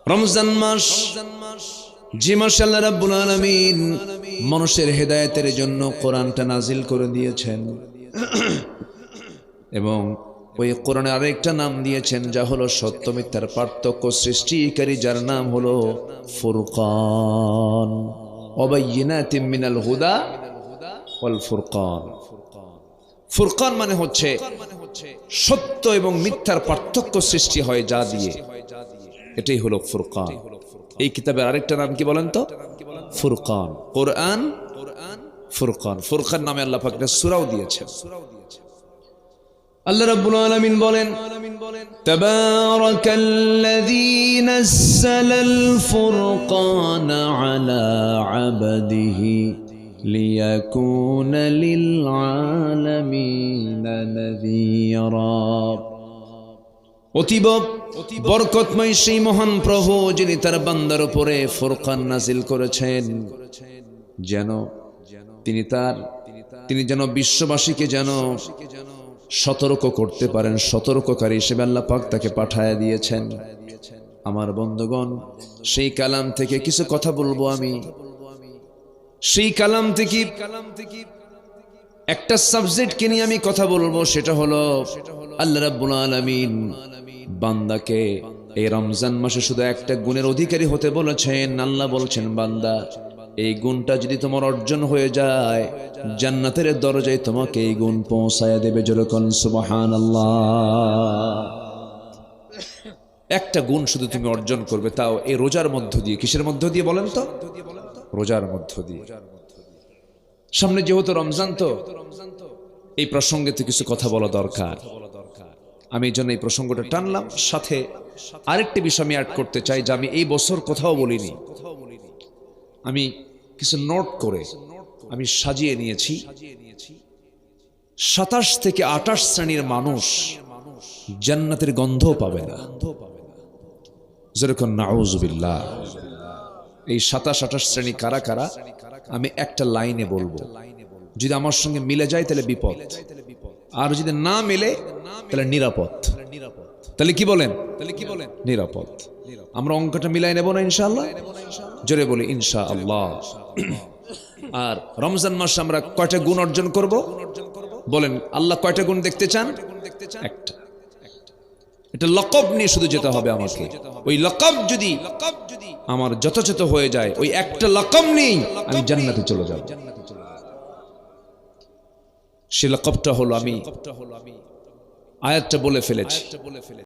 রমজান মাস, যে মাসে আল্লাহ রাব্বুল আলামিন মানুষের হেদায়েতের জন্য কোরআনটা নাজিল করে দিয়েছেন এবং ওই কোরআনে আরেকটা নাম দিয়েছেন যা হলো সত্য মিথ্যার পার্থক্য সৃষ্টিকারী, যার নাম হলো ফুরকান। ওয়াবাইয়িনাতিম মিনাল হুদা ওয়াল ফুরকান। ফুরকান মানে হচ্ছে সত্য এবং মিথ্যার পার্থক্য সৃষ্টি হয় যা দিয়ে, এটাই হলো ফুরকান। এই কিতাবের আরেকটা নাম কি বলেন তো? ফুরকান। কোরআন ফুরকান। ফুরকান নামে আল্লাহ পাক একটা সূরাও দিয়েছেন। আল্লাহ রাব্বুল আলামিন বলেন, তাবারাকাল্লাযী নাযালাল ফুরকানা আলা আবদিহি লিয়াকুনা লিল আলামিনা নাযীরা। অতীব বরকতময় সেই মহান প্রভু যিনি তার বান্দার উপরে ফুরকান নাজিল করেছেন, যেন তিনি যেন বিশ্ববাসীকে যেন সতর্ক করতে পারেন, সতর্ককারী হিসেবে আল্লাহ পাক তাকে পাঠায়া দিয়েছেন। আমার বন্ধুগণ, সেই কালাম থেকে কিছু কথা বলবো আমি। সেই কালাম থেকে একটা সাবজেক্টকে নিয়ে আমি কথা বলবো, সেটা হলো আল্লাহ রাব্বুল আলামিন বান্দাকে এই রমজান মাসে শুধু একটা গুণের অধিকারী হতে বলেছেন। আল্লাহ বলছেন, বান্দা এই গুণটা যদি তোমার অর্জন হয়ে যায়, জান্নাতের দরজায় তোমাকে এই গুণ পৌঁছায়া দেবে। যেরকম সুবহানাল্লাহ। একটা গুণ শুধু তুমি অর্জন করবে, তাও এই রোজার মধ্য দিয়ে। কিসের মধ্য দিয়ে বলেন তো? রোজার মধ্য দিয়ে। সামনে যেহেতু রমজান, তো এই প্রসঙ্গে তো কিছু কথা বলা দরকার। আমি এই জন্য এই প্রসঙ্গটা টানলাম। সাথে আরেকটি বিষয় আমি অ্যাড করতে চাই, যে আমি এই বছর কোথাও বলিনি। আমি কিছু নোট করে আমি সাজিয়ে নিয়েছি। 27 থেকে 28 শ্রেণীর মানুষ জান্নাতের গন্ধ পাবে না। যেরকম নাউযুবিল্লাহ। এই 27-28 শ্রেণী কারা কারা আমি একটা লাইনে বলবো। যদি আমার সঙ্গে মিলে যায় তাহলে বিপদ, আর যদি না মিলে তাহলে নিরাপদ। তাহলে কি বলেন? নিরাপদ। আমরা অঙ্কটা মিলাই নেব না ইনশাআল্লাহ? জোরে বলি ইনশাআল্লাহ। আর রমজান মাসে আমরা কয়টা গুণ অর্জন করব বলেন? আল্লাহ কয়টা গুণ দেখতে চান? একটা। এটা লকব নিয়ে শুধু যেতে হবে আমাকে। ওই লকব যদি আমার যথাযথ হয়ে যায়, ওই একটা লকব নিয়েই আমি জান্নাতে চলে যাব। সে লকবটা হলো, আমি আয়াতটা বলে ফেলেছি।